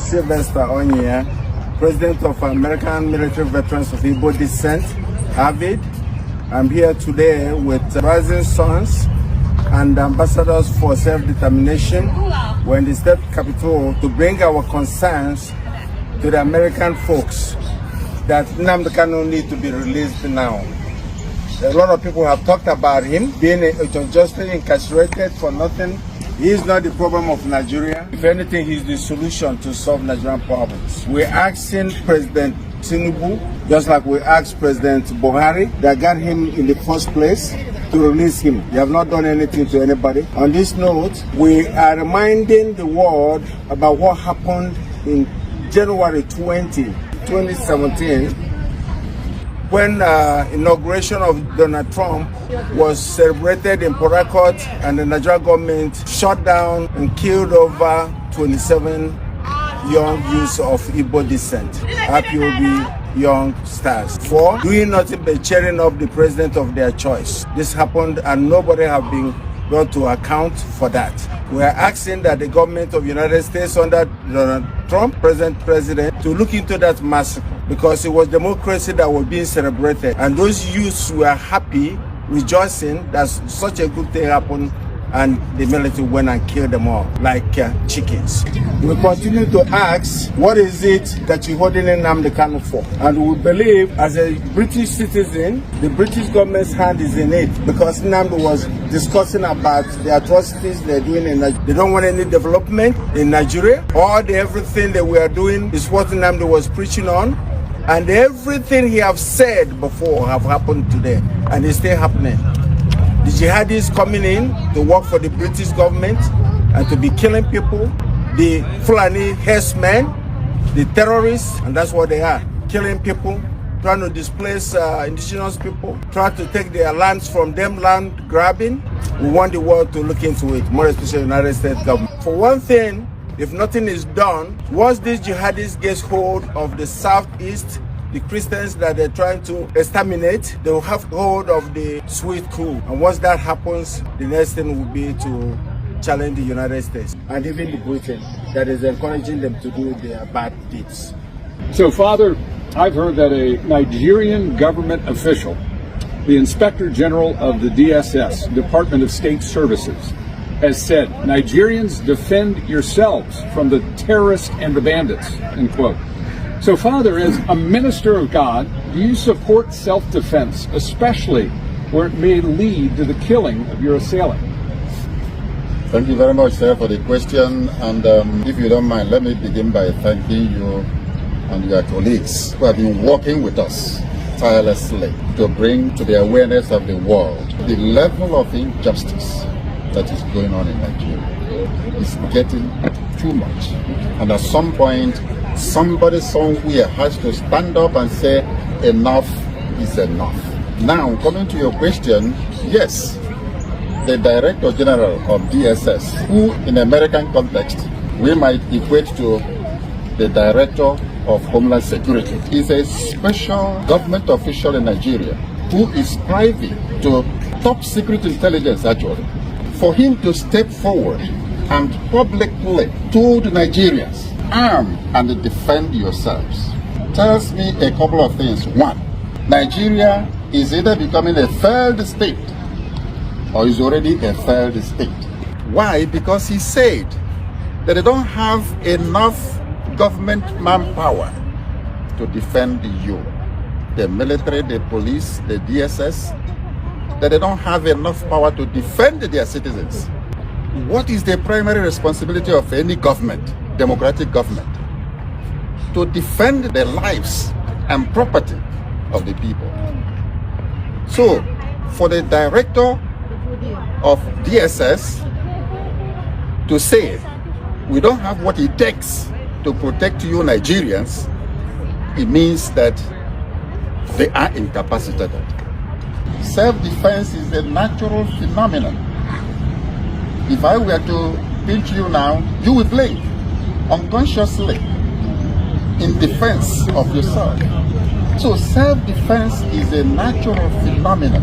Sylvester Onyia, President of American Military Veterans of Igbo descent, Harvard. I'm here today with rising sons and ambassadors for self-determination. We're in the state capital to bring our concerns to the American folks that Nnamdi Kanu needs to be released now. A lot of people have talked about him being unjustly incarcerated for nothing. He is not the problem of Nigeria. If anything, he's the solution to solve Nigerian problems. We're asking President Tinubu, just like we asked President Buhari, that got him in the first place, to release him. They have not done anything to anybody. On this note, we are reminding the world about what happened in January 2017, when inauguration of Donald Trump was celebrated in Port Harcourt, and the Nigerian government shot down and killed over 27 young youths of Igbo descent, IPOB young stars, for doing nothing but cheering up the president of their choice. This happened and nobody have been brought to account for that. We are asking that the government of the United States under Donald Trump, president, to look into that massacre, because it was democracy that was being celebrated, and those youths were happy, rejoicing that such a good thing happened, and the military went and killed them all like chickens. We continue to ask, what is it that you're holding Nnamdi Kanu for? And we believe, as a British citizen, the British government's hand is in it, because Nnamdi was discussing about the atrocities they're doing in Nigeria. They don't want any development in Nigeria. Everything that we are doing is what Nnamdi was preaching on, and everything he have said before have happened today, and it's still happening. The jihadis coming in to work for the British government and to be killing people, the Fulani herdsmen, the terrorists, and that's what they are, killing people, trying to displace indigenous people, trying to take their lands from them, land grabbing. We want the world to look into it, more especially the United States government. For one thing, if nothing is done, once these jihadis get hold of the southeast, the Christians that they're trying to exterminate, they will have hold of the sweet crew. And once that happens, the next thing will be to challenge the United States and even the Britain that is encouraging them to do their bad deeds. So, Father, I've heard that a Nigerian government official, the Inspector General of the DSS, Department of State Services, has said, Nigerians, defend yourselves from the terrorists and the bandits, end quote. So, Father, as a minister of God, do you support self-defense, especially where it may lead to the killing of your assailant? Thank you very much, sir, for the question. And if you don't mind, let me begin by thanking you and your colleagues who have been working with us tirelessly to bring to the awareness of the world the level of injustice that is going on in Nigeria. It's getting too much. And at some point, somebody somewhere has to stand up and say, enough is enough. Now, coming to your question, yes, the Director General of DSS, who in American context, we might equate to the Director of Homeland Security, is a special government official in Nigeria who is privy to top secret intelligence, actually. For him to step forward and publicly told Nigerians, arm and defend yourselves, tells me a couple of things. One, Nigeria is either becoming a failed state or is already a failed state. Why? Because he said that they don't have enough government manpower to defend you. The military, the police, the DSS, that they don't have enough power to defend their citizens. What is the primary responsibility of any government, democratic government? To defend the lives and property of the people. So, for the director of DSS to say, we don't have what it takes to protect you Nigerians, it means that they are incapacitated. Self-defense is a natural phenomenon. If I were to pinch you now, you will blink unconsciously in defense of yourself. So self-defense is a natural phenomenon.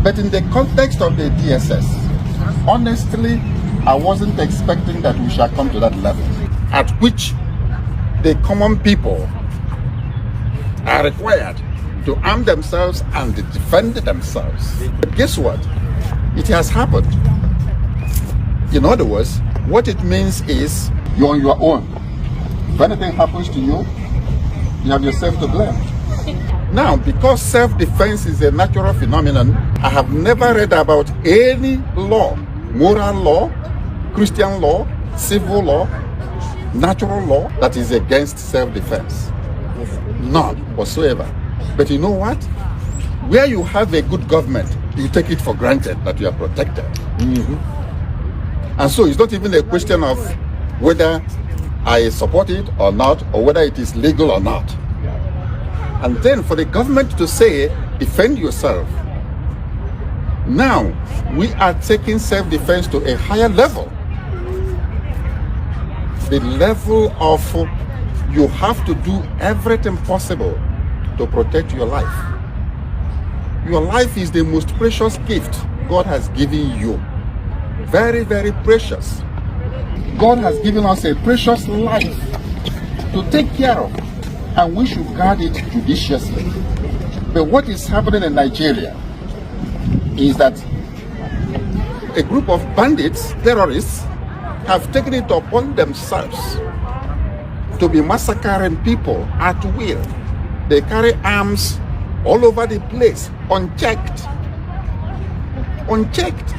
But in the context of the DSS, honestly, I wasn't expecting that we shall come to that level. at which the common people are required to arm themselves and defend themselves. But guess what? It has happened. In other words, what it means is you're on your own. If anything happens to you, you have yourself to blame. Now, because self-defense is a natural phenomenon, I have never read about any law, moral law, Christian law, civil law, natural law that is against self-defense. None whatsoever. But you know what? Where you have a good government, you take it for granted that you are protected. And so it's not even a question of whether I support it or not, or whether it is legal or not. And then for the government to say, defend yourself. Now, we are taking self-defense to a higher level. The level of you have to do everything possible to protect your life. Your life is the most precious gift God has given you. Very, very precious. God has given us a precious life to take care of, and we should guard it judiciously. But what is happening in Nigeria is that a group of bandits, terrorists, have taken it upon themselves to be massacring people at will. They carry arms all over the place, unchecked,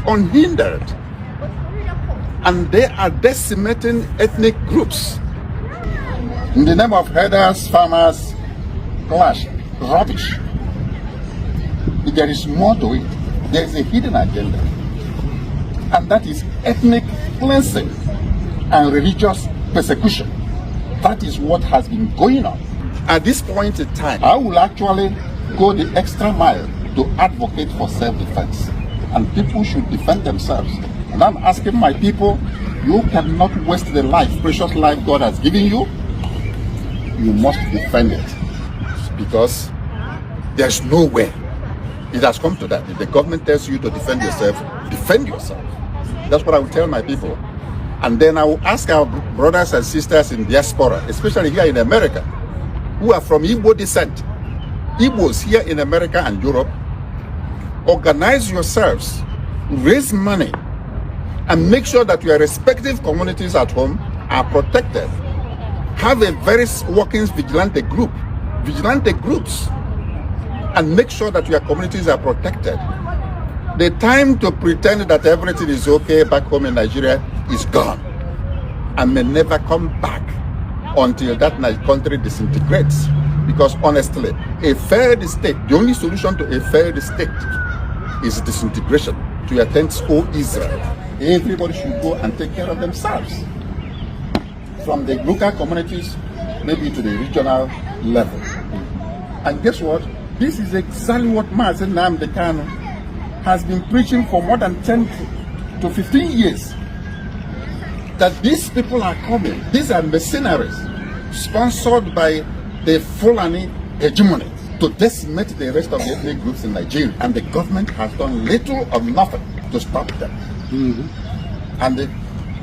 unhindered. And they are decimating ethnic groups in the name of herders, farmers, clash, rubbish. There is more to it. There is a hidden agenda, and that is ethnic cleansing and religious persecution. That is what has been going on. At this point in time, I will actually go the extra mile to advocate for self-defense, and people should defend themselves. And I'm asking my people, you cannot waste the life, precious life God has given you. You must defend it, because there's no way. It has come to that. If the government tells you to defend yourself, defend yourself. That's what I will tell my people. And then I will ask our brothers and sisters in diaspora, especially here in America, who are from Igbo descent, Igbos here in America and Europe, organize yourselves, raise money, and make sure that your respective communities at home are protected. Have a very working vigilante groups, and make sure that your communities are protected. The time to pretend that everything is okay back home in Nigeria is gone, and may never come back until that country disintegrates. Because honestly, a failed state, the only solution to a failed state is disintegration. To your tents, O Israel. Everybody should go and take care of themselves, from the local communities, maybe to the regional level. And guess what? This is exactly what Mazi Nnamdi Kanu has been preaching for more than 10 to 15 years. That these people are coming. These are mercenaries sponsored by the Fulani hegemony to decimate the rest of the ethnic groups in Nigeria. And the government has done little or nothing to stop them. And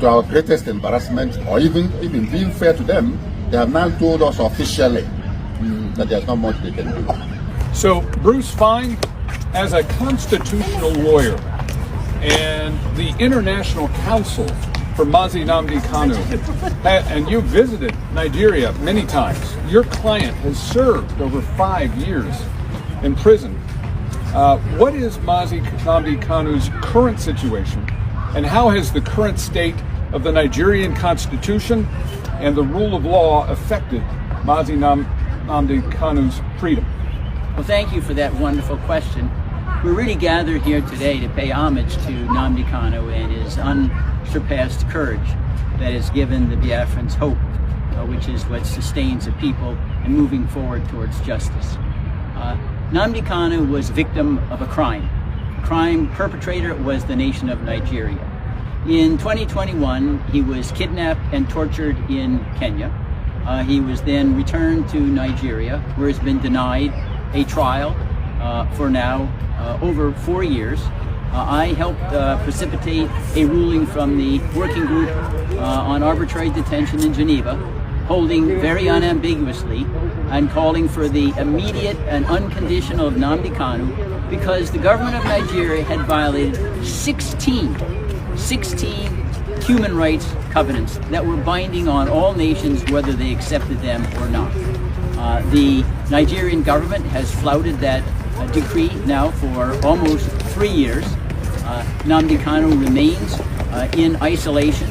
to our greatest embarrassment, or even being fair to them, they have now told us officially that there's not much they can do. So, Bruce Fine, as a constitutional lawyer and the International Council for Mazi Nnamdi Kanu, and you've visited Nigeria many times. Your client has served over 5 years in prison. What is Mazi Nnamdi Kanu's current situation, and how has the current state of the Nigerian Constitution and the rule of law affected Mazi Nnamdi Kanu's freedom? Well, thank you for that wonderful question. We're really gathered here today to pay homage to Nnamdi Kanu and his unsurpassed courage that has given the Biafrans hope, which is what sustains the people and moving forward towards justice. Nnamdi Kanu was victim of a crime. The crime perpetrator was the nation of Nigeria. In 2021, he was kidnapped and tortured in Kenya. He was then returned to Nigeria, where he's been denied a trial for now over 4 years. I helped precipitate a ruling from the working group on arbitrary detention in Geneva, holding very unambiguously and calling for the immediate and unconditional Nnamdi Kanu, because the government of Nigeria had violated 16 human rights covenants that were binding on all nations, whether they accepted them or not. The Nigerian government has flouted that decree now for almost 3 years. Nnamdi Kanu remains in isolation.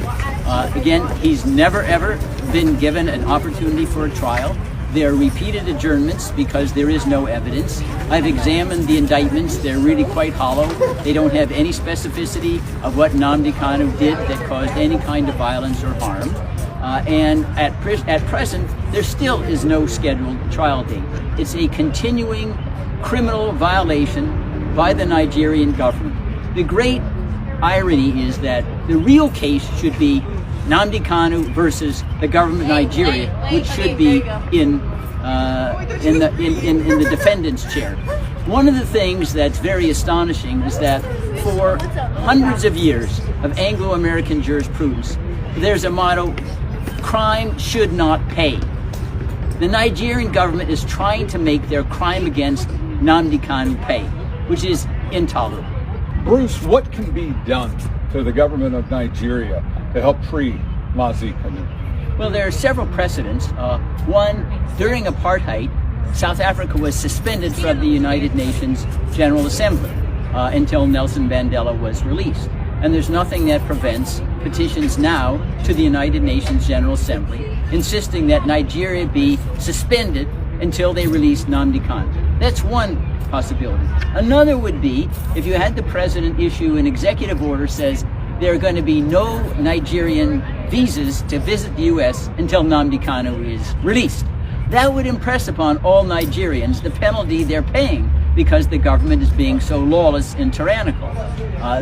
Again, he's never ever been given an opportunity for a trial. There are repeated adjournments because there is no evidence. I've examined the indictments. They're really quite hollow. They don't have any specificity of what Nnamdi Kanu did that caused any kind of violence or harm. And at present, there still is no scheduled trial date. It's a continuing criminal violation by the Nigerian government. The great irony is that the real case should be Nnamdi Kanu versus the government of Nigeria, which should be in the defendant's chair. One of the things that's very astonishing is that for hundreds of years of Anglo-American jurisprudence, there's a motto: crime should not pay. The Nigerian government is trying to make their crime against Nnamdi Kanu pay, which is intolerable. Bruce, what can be done to the government of Nigeria to help free Mazi Kanu? Well, there are several precedents. One, during apartheid, South Africa was suspended from the United Nations General Assembly until Nelson Mandela was released. And there's nothing that prevents petitions now to the United Nations General Assembly insisting that Nigeria be suspended until they release Nnamdi Kanu. That's one possibility. Another would be if you had the president issue an executive order says there are going to be no Nigerian visas to visit the U.S. until Nnamdi Kanu is released. That would impress upon all Nigerians the penalty they're paying because the government is being so lawless and tyrannical.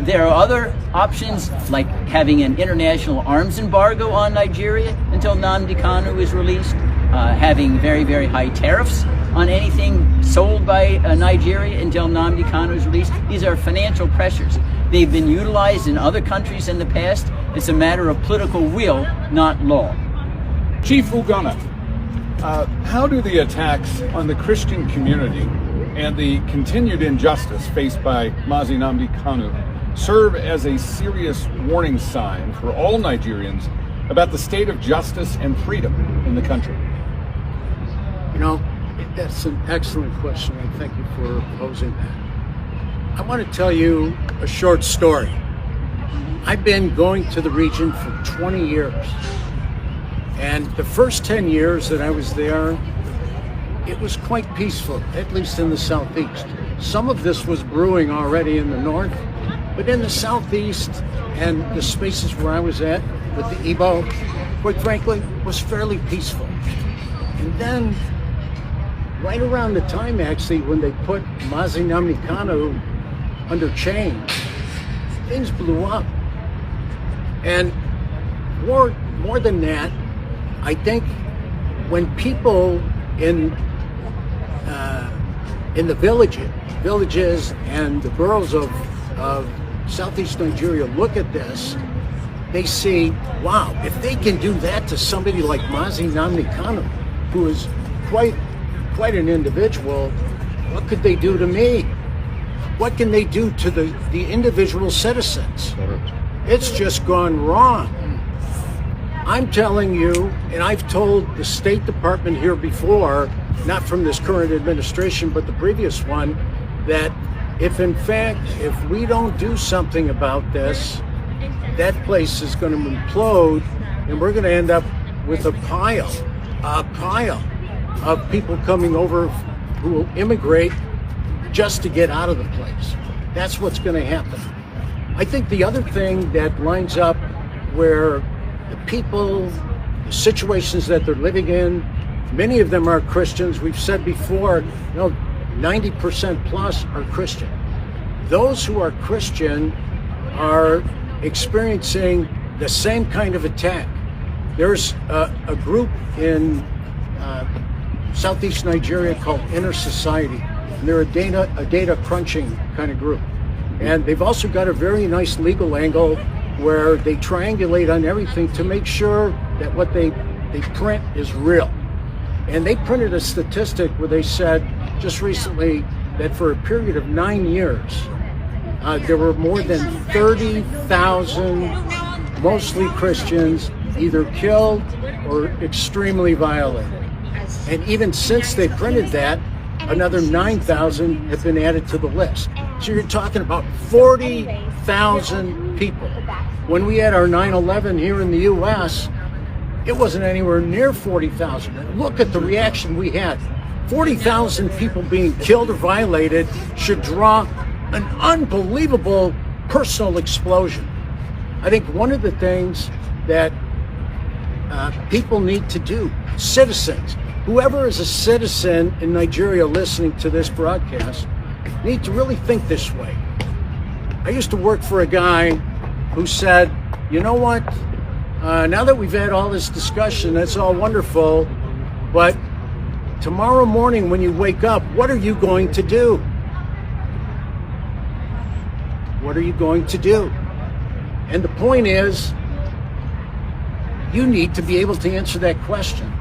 There are other options like having an international arms embargo on Nigeria until Nnamdi Kanu is released, having very, very high tariffs on anything sold by Nigeria until Nnamdi Kanu is released. These are financial pressures. They've been utilized in other countries in the past. It's a matter of political will, not law. Chief Ugonna, how do the attacks on the Christian community and the continued injustice faced by Mazi Nnamdi Kanu serve as a serious warning sign for all Nigerians about the state of justice and freedom in the country? You know, that's an excellent question, and thank you for posing that. I want to tell you a short story. I've been going to the region for 20 years, and the first 10 years that I was there, it was quite peaceful, at least in the southeast. Some of this was brewing already in the north, but in the southeast and the spaces where I was at with the Igbo, quite frankly, was fairly peaceful. And then, right around the time actually when they put Mazi Nnamdi Kanu under chains, things blew up. And more than that, I think when people in the villages and the boroughs of southeast Nigeria look at this, they see, wow, if they can do that to somebody like Mazi Nnamdi Kanu, who is quite an individual, what could they do to me? What can they do to the individual citizens? It's just gone wrong. I'm telling you, and I've told the State Department here before, not from this current administration, but the previous one, that if in fact, if we don't do something about this, that place is going to implode, and we're going to end up with a pile of people coming over who will immigrate just to get out of the place. That's what's going to happen. I think the other thing that lines up where the people, the situations that they're living in, many of them are Christians. We've said before, 90% plus are Christian. Those who are Christian are experiencing the same kind of attack. There's a group in southeast Nigeria called Inner Society, and they're a data crunching kind of group. And they've also got a very nice legal angle where they triangulate on everything to make sure that what they print is real. And they printed a statistic where they said just recently that for a period of 9 years, there were more than 30,000, mostly Christians, either killed or extremely violated. And even since they printed that, another 9,000 have been added to the list. So you're talking about 40,000 people. When we had our 9/11 here in the U.S., it wasn't anywhere near 40,000. Look at the reaction we had. 40,000 people being killed or violated should draw an unbelievable personal explosion. I think one of the things that people need to do, citizens, whoever is a citizen in Nigeria listening to this broadcast, need to really think this way. I used to work for a guy who said, you know what, now that we've had all this discussion, that's all wonderful, but tomorrow morning when you wake up, what are you going to do? What are you going to do? And the point is, you need to be able to answer that question.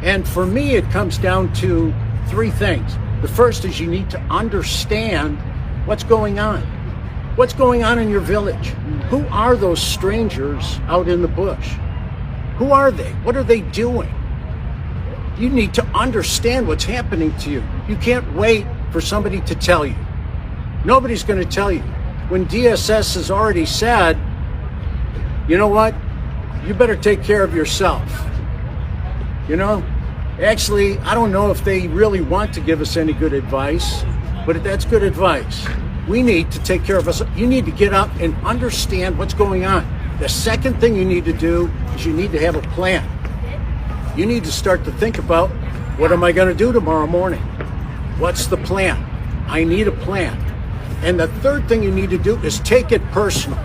And for me, it comes down to three things. The first is you need to understand what's going on. What's going on in your village? Who are those strangers out in the bush? Who are they? What are they doing? You need to understand what's happening to you. You can't wait for somebody to tell you. Nobody's going to tell you. When DSS has already said, you know what? You better take care of yourself. You know, actually, I don't know if they really want to give us any good advice, but that's good advice. We need to take care of us. You need to get up and understand what's going on. The second thing you need to do is you need to have a plan. You need to start to think about, what am I going to do tomorrow morning? What's the plan? I need a plan. And the third thing you need to do is take it personal.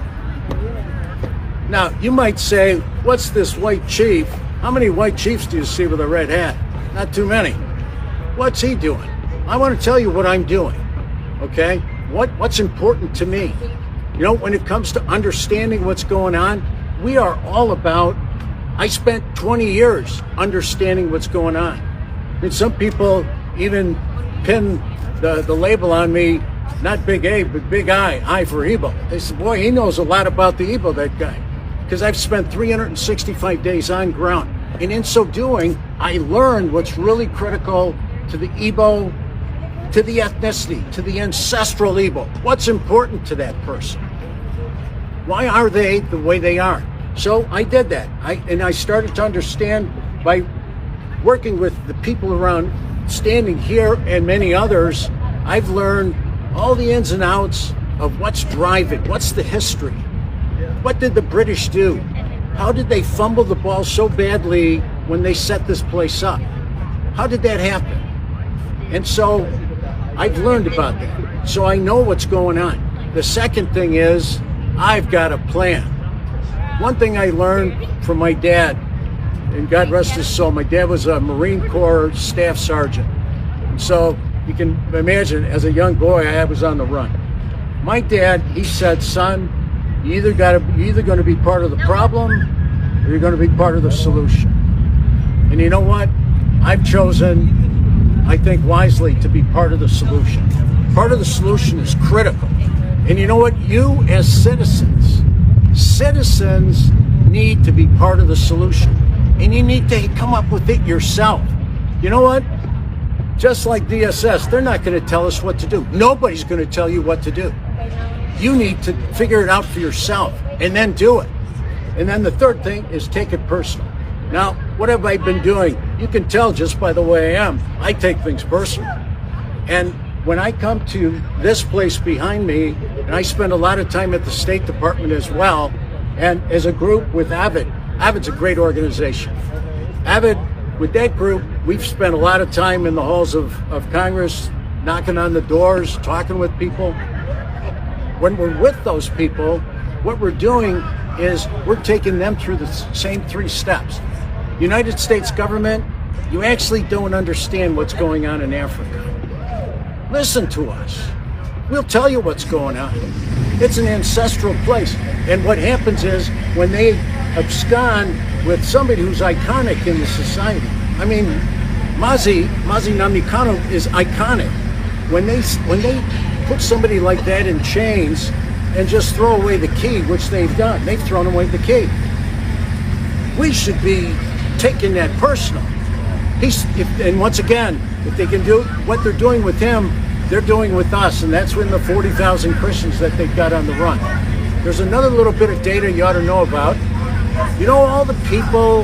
Now, you might say, what's this white chief? How many white chiefs do you see with a red hat? Not too many. What's he doing? I want to tell you what I'm doing, okay? What's important to me? You know, when it comes to understanding what's going on, we are all about, I spent 20 years understanding what's going on. And some people even pin the label on me, not big A, but big I for Igbo. They said, boy, he knows a lot about the Igbo, that guy. Because I've spent 365 days on ground. And in so doing, I learned what's really critical to the Igbo, to the ethnicity, to the ancestral Igbo. What's important to that person? Why are they the way they are? So I did that. I started to understand by working with the people around, standing here and many others. I've learned all the ins and outs of what's driving, what's the history. What did the British do? How did they fumble the ball so badly when they set this place up? How did that happen? And so I've learned about that. So I know what's going on. The second thing is I've got a plan. One thing I learned from my dad, and God rest his soul, my dad was a Marine Corps staff sergeant. And so you can imagine, as a young boy, I was on the run. My dad, he said, son, you're either going to be part of the problem or you're going to be part of the solution. And you know what? I've chosen, I think wisely, to be part of the solution. Part of the solution is critical. And you know what? You as citizens need to be part of the solution. And you need to come up with it yourself. You know what? Just like DSS, they're not going to tell us what to do. Nobody's going to tell you what to do. You need to figure it out for yourself and then do it. And then the third thing is take it personal. Now, what have I been doing? You can tell just by the way I am. I take things personal. And when I come to this place behind me, and I spend a lot of time at the State Department as well, and as a group with AVID, AVID's a great organization. AVID, with that group, we've spent a lot of time in the halls of Congress, knocking on the doors, talking with people. When we're with those people, what we're doing is we're taking them through the same 3 steps. United States government, you actually don't understand what's going on in Africa. Listen to us. we'll tell you what's going on. It's an ancestral place. And what happens is when they abscond with somebody who's iconic in the society. I mean, Mazi Nnamdi Kanu is iconic. When they put somebody like that in chains and just throw away the key, which they've done, they've thrown away the key. We should be taking that personal. And once again, if they can do what they're doing with him, they're doing with us, and that's when the 40,000 Christians that they've got on the run. There's another little bit of data you ought to know about. You know, all the people,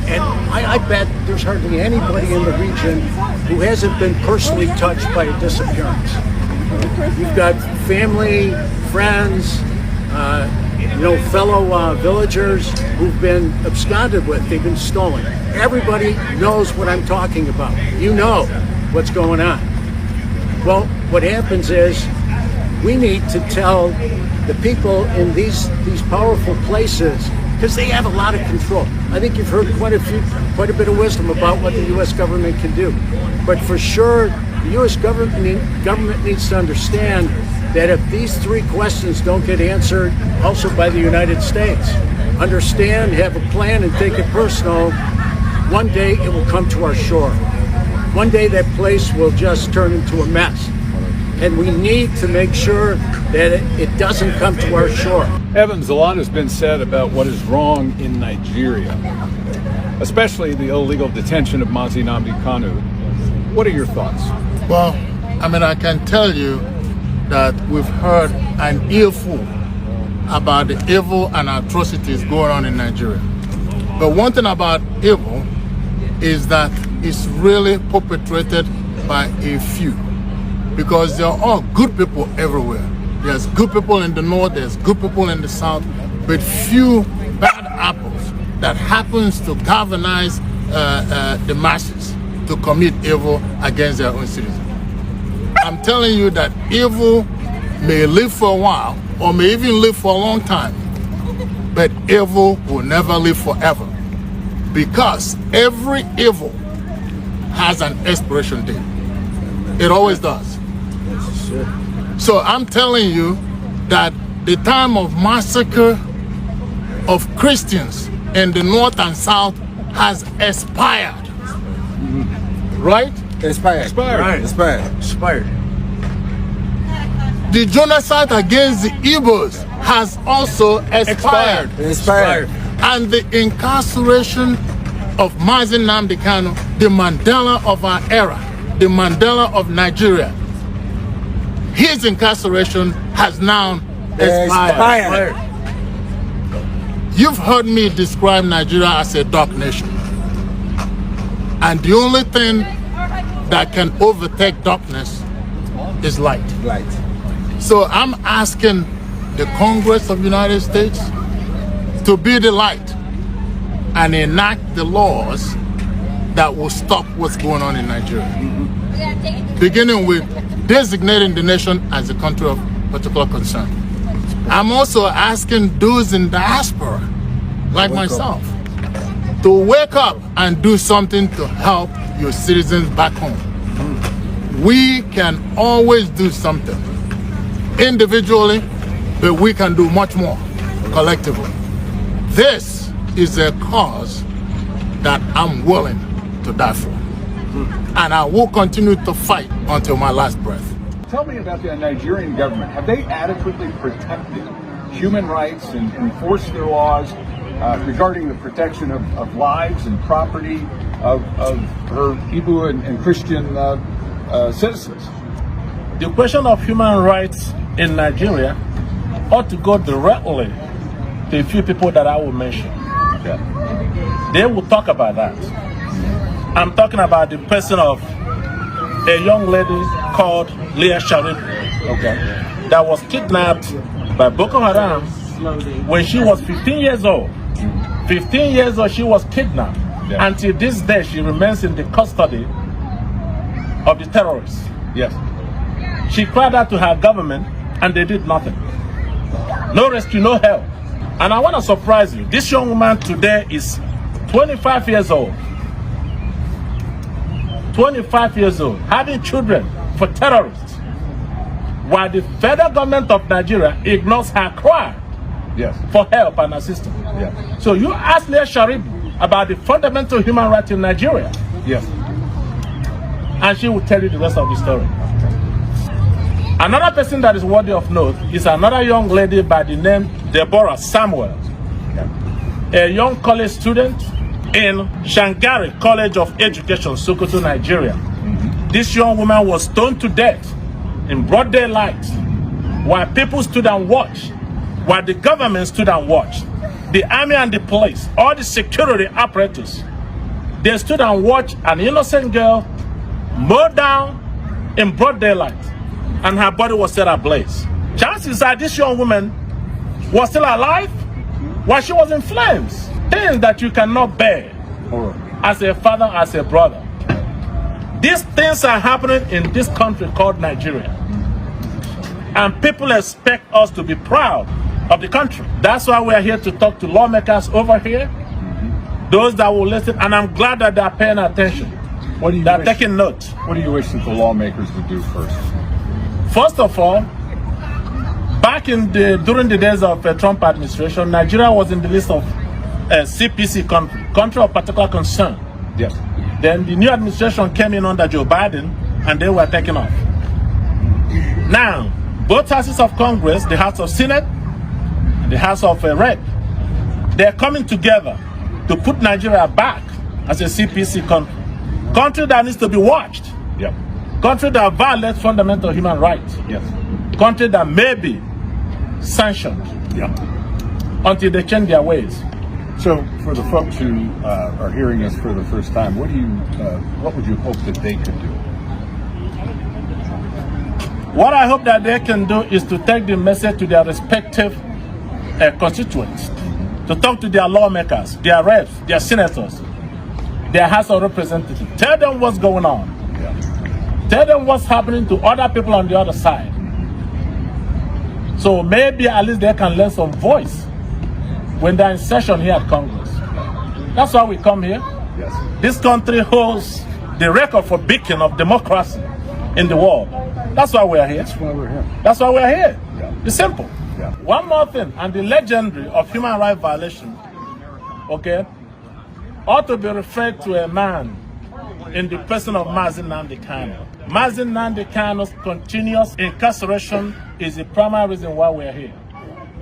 and I bet there's hardly anybody in the region who hasn't been personally touched by a disappearance. You've got family, friends, fellow villagers who've been absconded with, they've been stolen. Everybody knows what I'm talking about. You know what's going on. Well, what happens is we need to tell the people in these powerful places, because they have a lot of control. I think you've heard quite a bit of wisdom about what the U.S. government can do. But for sure, the U.S. government needs to understand that if these three questions don't get answered also by the United States, understand, have a plan, and take it personal, one day it will come to our shore. One day that place will just turn into a mess. And we need to make sure that it doesn't come to our shore. Evans, a lot has been said about what is wrong in Nigeria, especially the illegal detention of Mazi Nnamdi Kanu. What are your thoughts? Well, I mean, I can tell you that we've heard an earful about the evil and atrocities going on in Nigeria. But one thing about evil is that it's really perpetrated by a few, because there are all good people everywhere. There's good people in the north, there's good people in the south, but few bad apples that happens to galvanize the masses to commit evil against their own citizens. I'm telling you that evil may live for a while or may even live for a long time, but evil will never live forever, because every evil has an expiration date. It always does. So I'm telling you that the time of massacre of Christians in the north and south has expired. Right? Expired. Right. Expired. The genocide against the Igbos has also expired. And the incarceration of Mazi Nnamdi Kanu, the Mandela of our era, the Mandela of Nigeria, his incarceration has now expired. You've heard me describe Nigeria as a dark nation. And the only thing that can overtake darkness is light. So I'm asking the Congress of the United States to be the light and enact the laws that will stop what's going on in Nigeria. Beginning with designating the nation as a country of particular concern. I'm also asking those in diaspora, like myself, to wake up and do something to help your citizens back home. We can always do something individually, but we can do much more collectively. This is a cause that I'm willing to die for. And I will continue to fight until my last breath. Tell me about the Nigerian government. Have they adequately protected human rights and enforced their laws regarding the protection of lives and property of her Igbo and Christian citizens? The question of human rights in Nigeria ought to go directly to a few people that I will mention. Yeah. They will talk about that. I'm talking about the person of a young lady called Leah Sharif, that was kidnapped by Boko Haram when she was 15 years old. 15 years old, she was kidnapped. Yeah. Until this day, she remains in the custody of the terrorists. Yes. She cried out to her government, and they did nothing. No rescue, no help. And I want to surprise you. This young woman today is 25 years old. 25 years old, having children for terrorists. while the federal government of Nigeria ignores her cry for help and assistance. So you ask Leah Sharibu about the fundamental human rights in Nigeria. And she will tell you the rest of the story. Another person that is worthy of note is another young lady by the name Deborah Samuel, a young college student in Shangari College of Education, Sokoto, Nigeria. This young woman was stoned to death in broad daylight while people stood and watched, while the government stood and watched. The army and the police, all the security apparatus, they stood and watched an innocent girl mowed down in broad daylight, and her body was set ablaze. Chances are this young woman was still alive while she was in flames. Things that you cannot bear as a father, as a brother. These things are happening in this country called Nigeria. And people expect us to be proud of the country. That's why we're here to talk to lawmakers over here, those that will listen, and I'm glad that they're paying attention. They're taking notes. What do you wish that the lawmakers would do first? First of all, back during the days of Trump administration, Nigeria was in the list of CPC country of particular concern. Then the new administration came in under Joe Biden, and they were taken off. Now, both houses of Congress, the House of Senate, and the House of Rep, they're coming together to put Nigeria back as a CPC country that needs to be watched. Country that violates fundamental human rights. Country that may be sanctioned until they change their ways. So, for the folks who are hearing us for the first time, what would you hope that they could do? What I hope that they can do is to take the message to their respective constituents, to talk to their lawmakers, their reps, their senators, their House of Representatives. Tell them what's going on. Tell them what's happening to other people on the other side. So maybe at least they can learn some voice when they're in session here at Congress. That's why we come here. This country holds the record for beacon of democracy in the world. That's why we're here. That's why we're here. It's simple. One more thing, and the legendary of human rights violation, ought to be referred to a man in the person of Nnamdi Kanu. Nnamdi Kanu's continuous incarceration is the primary reason why we're here.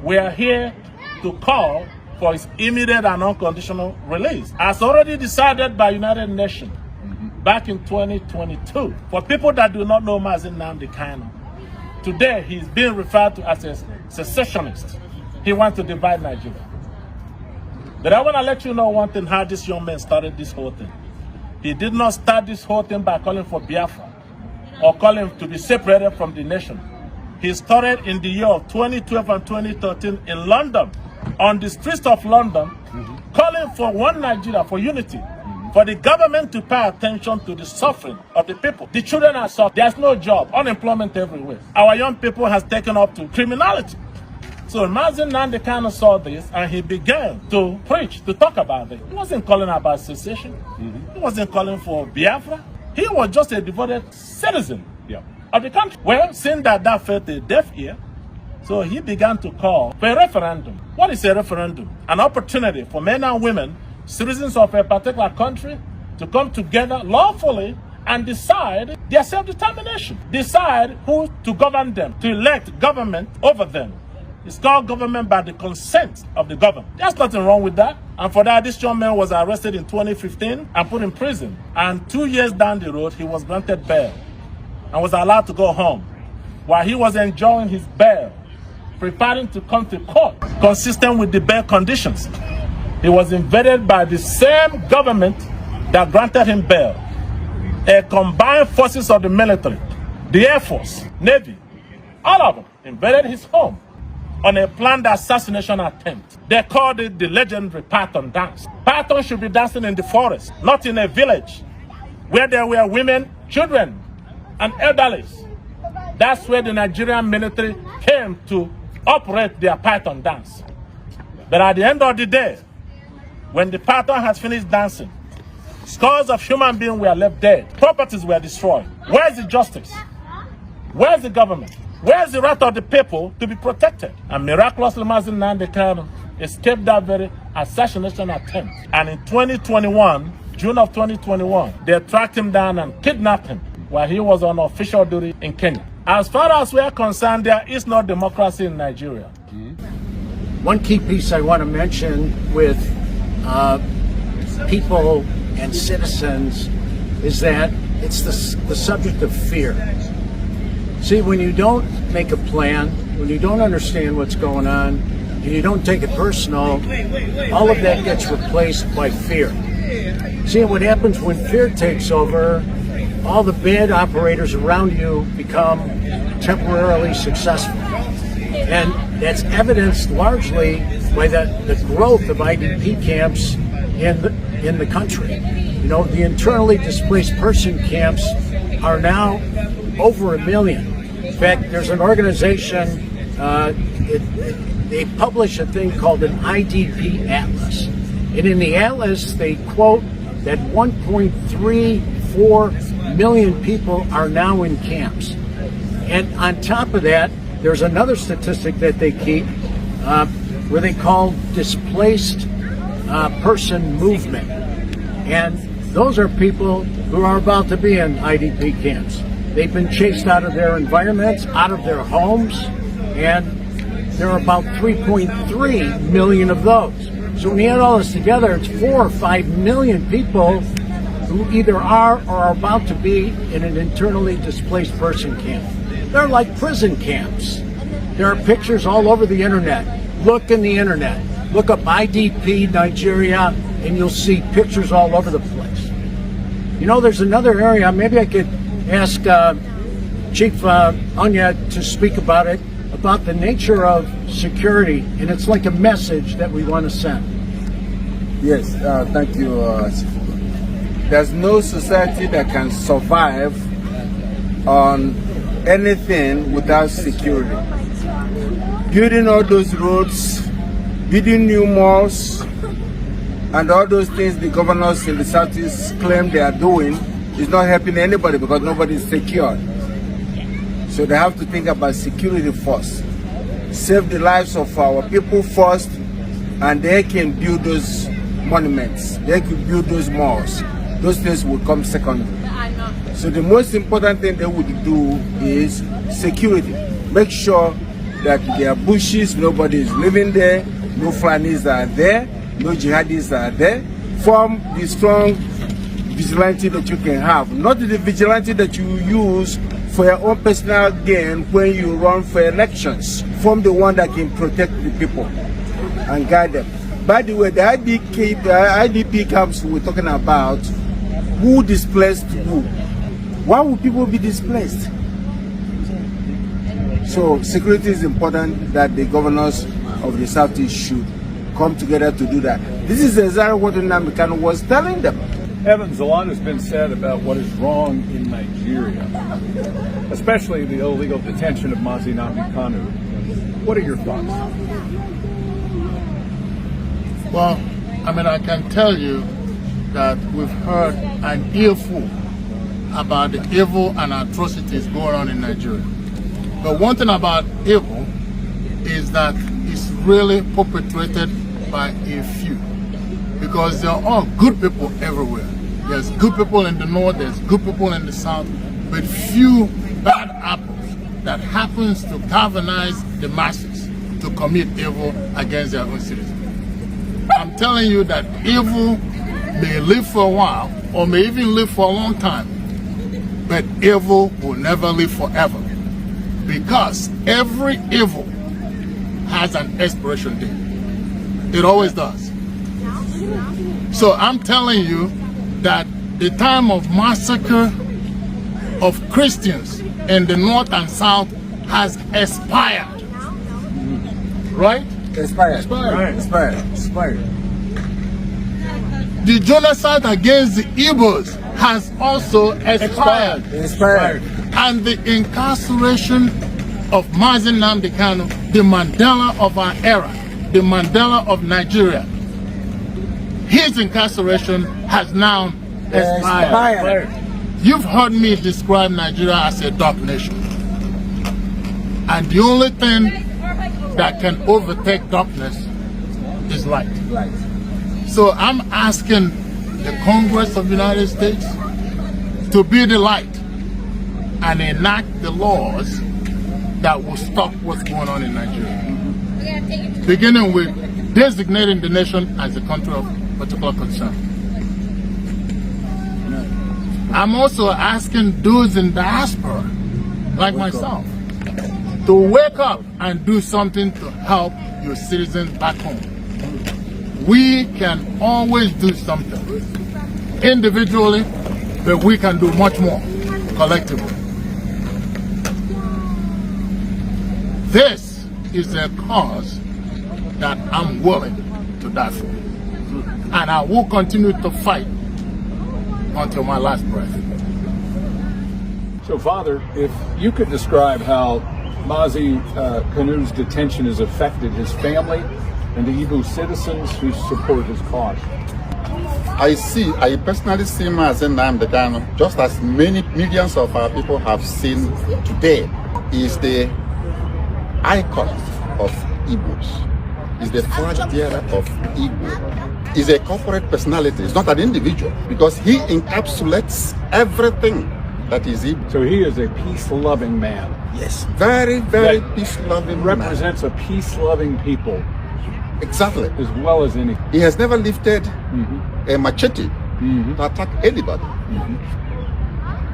We are here to call for his immediate and unconditional release, as already decided by United Nations back in 2022. For people that do not know Nnamdi Kanu, today he's being referred to as a secessionist. He wants to divide Nigeria. But I want to let you know one thing, how this young man started this whole thing. He did not start this whole thing by calling for Biafra or calling to be separated from the nation. He started in the year of 2012 and 2013 in London, on the streets of London, calling for one Nigeria, for unity, for the government to pay attention to the suffering of the people. The children are suffering. There's no job, unemployment everywhere. Our young people has taken up to criminality. So Nnamdi Kanu saw this and he began to preach, to talk about it. He wasn't calling about secession. He wasn't calling for Biafra. He was just a devoted citizen of the country. Well, seeing that fell a deaf ear, so he began to call for a referendum. What is a referendum? An opportunity for men and women, citizens of a particular country, to come together lawfully and decide their self-determination. Decide who to govern them, to elect government over them. It's called government by the consent of the governed. There's nothing wrong with that. And for that, this young man was arrested in 2015 and put in prison. And 2 years down the road, he was granted bail and was allowed to go home. While he was enjoying his bail, preparing to come to court, consistent with the bail conditions, he was invaded by the same government that granted him bail. A combined forces of the military, the Air Force, Navy, all of them invaded his home on a planned assassination attempt. They called it the legendary Python dance. Python should be dancing in the forest, not in a village where there were women, children, and elderly. That's where the Nigerian military came to operate their Python dance. But at the end of the day, when the Python has finished dancing, scores of human beings were left dead. Properties were destroyed. Where's the justice? Where's the government? Where's the right of the people to be protected? And miraculously, Nnamdi Kanu escaped that very assassination attempt. And in 2021, June of 2021, they tracked him down and kidnapped him while he was on official duty in Kenya. As far as we are concerned, there is no democracy in Nigeria. One key piece I want to mention with people and citizens is that it's the subject of fear. See, when you don't make a plan, when you don't understand what's going on, and you don't take it personal, all of that gets replaced by fear. See, what happens when fear takes over, all the bad operators around you become temporarily successful. And that's evidenced largely by the growth of IDP camps in the country. You know, the internally displaced person camps are now over 1 million. In fact, there's an organization, they publish a thing called an IDP Atlas. And in the Atlas, they quote that 1.34 million people are now in camps. And on top of that, there's another statistic that they keep where they call displaced person movement. And those are people who are about to be in IDP camps. They've been chased out of their environments, out of their homes, and there are about 3.3 million of those. So when you add all this together, it's 4 or 5 million people who either are or are about to be in an internally displaced person camp. They're like prison camps. There are pictures all over the internet. Look in the internet. Look up IDP Nigeria, and you'll see pictures all over the place. You know, there's another area, maybe I could ask Chief Anya to speak about it, about the nature of security, and it's like a message that we want to send. Yes, thank you. There's no society that can survive on anything without security. Building all those roads, building new malls, and all those things the governors in the Southeast claim they are doing is not helping anybody because nobody is secure. So they have to think about security first. Save the lives of our people first, and they can build those monuments. They could build those malls. Those things will come secondly. So the most important thing they would do is security. Make sure that there are bushes, nobody is living there, no Fulanis are there, no jihadis are there. Form the strong vigilante that you can have, not the vigilante that you use for your own personal gain when you run for elections. Form the one that can protect the people and guide them. By the way, the IDP camps we're talking about, who displaced who? Why would people be displaced? So security is important, that the governors of the Southeast should come together to do that. This is exactly what Nnamdi Kanu was telling them. Evans, a lot has been said about what is wrong in Nigeria, especially the illegal detention of Nnamdi Kanu. What are your thoughts? Well, I mean, I can tell you that we've heard an earful about the evil and atrocities going on in Nigeria. But one thing about evil is that it's really perpetrated by a few, because there are good people everywhere. There's good people in the north, there's good people in the south, but few bad apples that happens to galvanize the masses to commit evil against their own citizens. I'm telling you that evil may live for a while or may even live for a long time, but evil will never live forever, because every evil has an expiration date. It always does. So I'm telling you that the time of massacre of Christians in the north and south has expired. Right? Expired. Right. Expired. The genocide against the Igbos has also expired. And the incarceration of Nnamdi Kanu, the Mandela of our era, the Mandela of Nigeria, his incarceration has now expired. You've heard me describe Nigeria as a dark nation. And the only thing that can overtake darkness is light. Right. So I'm asking the Congress of the United States to be the light and enact the laws that will stop what's going on in Nigeria. Beginning with designating the nation as a country of particular concern. I'm also asking those in diaspora, like myself, to wake up and do something to help your citizens back home. We can always do something individually, but we can do much more collectively. This is a cause that I'm willing to die for. And I will continue to fight until my last breath. So, Father, if you could describe how Mazi Kanu's detention has affected his family and the Igbo citizens who support his cause. I personally see Mazi Nnamdi Kanu, just as many millions of our people have seen today, is the icon of Igbos. Is the flag bearer of Igbo. Is a corporate personality. It's not an individual, because he encapsulates everything that is Igbo. So he is a peace-loving man. Yes, very, very peace-loving man. Represents a peace-loving people. Exactly. As well as any. He has never lifted a machete to attack anybody.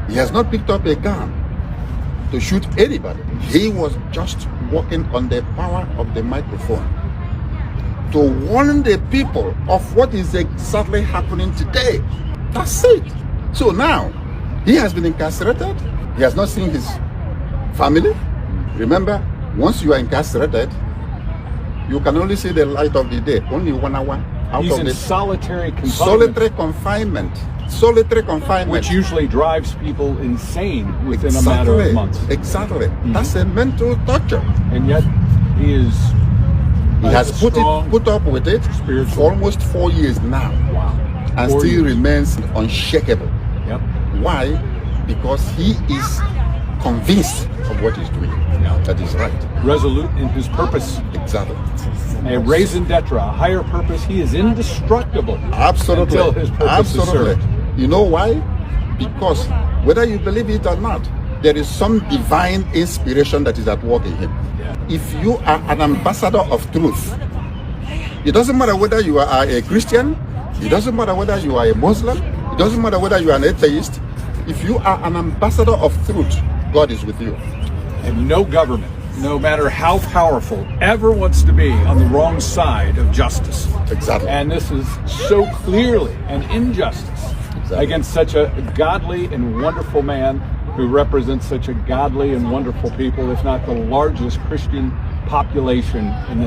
He has not picked up a gun to shoot anybody. He was just working on the power of the microphone to warn the people of what is exactly happening today. That's it. So now, he has been incarcerated. He has not seen his family. Remember, once you are incarcerated, you can only see the light of the day, only 1 hour out He's of in the solitary confinement. solitary confinement. Solitary confinement. Which usually drives people insane within a matter of months. Exactly. That's a mental torture. And yet, he is. He has put up with it for almost 4 years now. Wow. And 4 still years. remains unshakable. Yep. Why? Because he is convinced of what he's doing. Yeah. That is right. Resolute in his purpose. Exactly. A raison d'etre, a higher purpose. He is indestructible. Absolutely. Until his purpose is served. You know why? Because whether you believe it or not, there is some divine inspiration that is at work in him. Yeah. If you are an ambassador of truth, it doesn't matter whether you are a Christian, it doesn't matter whether you are a Muslim, it doesn't matter whether you are an atheist. If you are an ambassador of truth, God is with you. And no government, no matter how powerful, ever wants to be on the wrong side of justice. Exactly. And this is so clearly an injustice against such a godly and wonderful man who represents such a godly and wonderful people, if not the largest Christian population in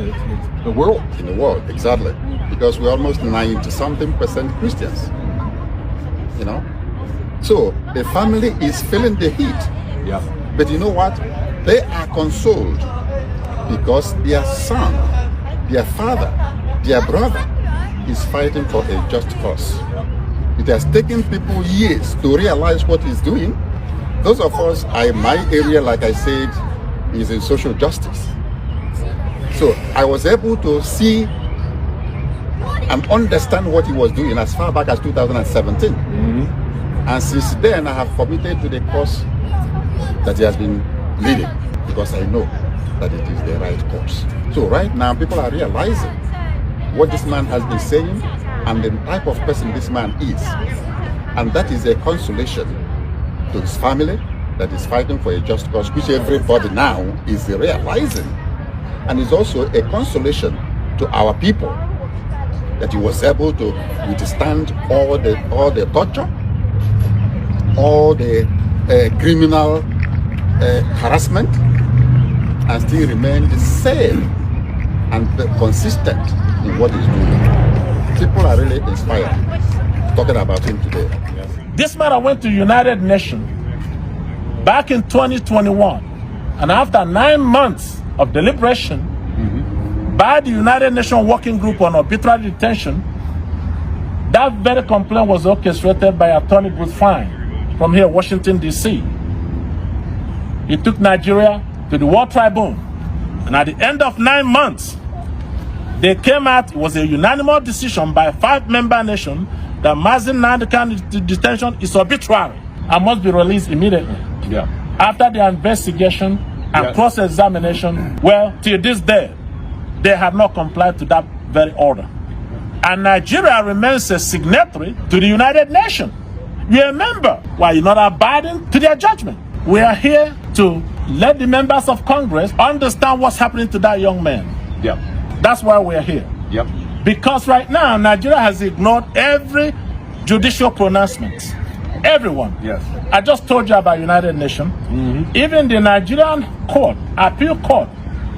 the world. In the world, exactly. Because we're almost 90-something% Christians. You know? So the family is feeling the heat. Yeah. But you know what? They are consoled because their son, their father, their brother is fighting for a just cause. It has taken people years to realize what he's doing. Those of us, my area, like I said, is in social justice. So I was able to see and understand what he was doing as far back as 2017. And since then, I have committed to the cause that he has been leading, because I know that it is the right course. So right now, people are realizing what this man has been saying and the type of person this man is. And that is a consolation to his family that is fighting for a just cause, which everybody now is realizing. And it's also a consolation to our people that he was able to withstand all the torture, all the criminal harassment, and still remain the same and consistent in what he's doing. People are really inspired talking about him today. This matter went to United Nations back in 2021, and after 9 months of deliberation by the United Nations Working Group on Arbitrary Detention, that very complaint was orchestrated by Attorney Bruce Fine from here, Washington, D.C. He took Nigeria to the World Tribune. And at the end of 9 months, they came out, it was a unanimous decision by a 5-member nation that Mazi Nnamdi Kanu's detention is arbitrary and must be released immediately. Yeah. After the investigation and cross-examination, well, till this day, they have not complied to that very order. And Nigeria remains a signatory to the United Nations. You remember, why you're not abiding to their judgment. We are here to let the members of Congress understand what's happening to that young man. Yep. That's why we're here. Yep. Because right now, Nigeria has ignored every judicial pronouncement. Everyone. Yes. I just told you about United Nations. Even the Nigerian court, appeal court,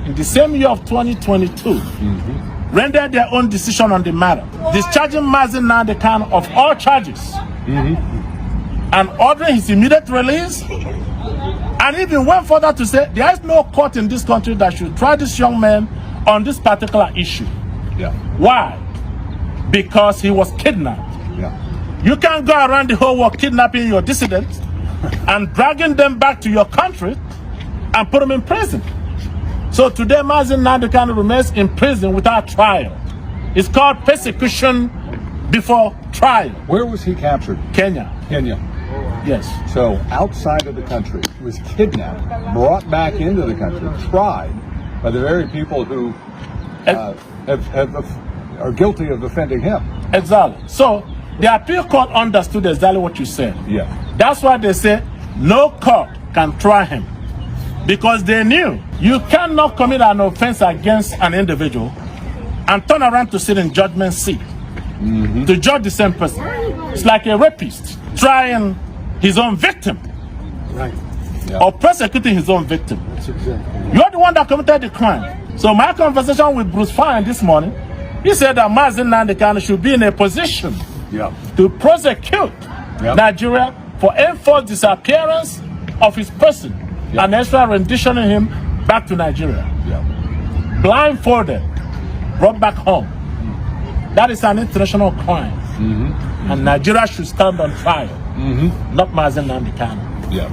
in the same year of 2022, rendered their own decision on the matter, discharging Mazi Nnamdi Kanu of all charges, and ordering his immediate release, and even went further to say there is no court in this country that should try this young man on this particular issue. Yeah. Why? Because he was kidnapped. Yeah. You can't go around the whole world kidnapping your dissidents and dragging them back to your country and put them in prison. So today, Mazi Nnamdi Kanu remains in prison without trial. It's called persecution before trial. Where was he captured? Kenya. Kenya. Yes. So outside of the country, was kidnapped, brought back into the country, tried by the very people who are guilty of offending him. Exactly. So the appeal court understood exactly what you said. Yeah. That's why they say no court can try him. Because they knew you cannot commit an offense against an individual and turn around to sit in judgment seat to judge the same person. It's like a rapist trying his own victim, Right. or persecuting his own victim. That's exactly. You're the one that committed the crime. So my conversation with Bruce Fine this morning, he said that Mazi Nnamdi Kanu should be in a position to prosecute Nigeria for enforced disappearance of his person and extra renditioning him back to Nigeria. Blindfolded, brought back home. That is an international crime. And Nigeria should stand on trial, not Mazi Nnamdi Kanu. Yeah.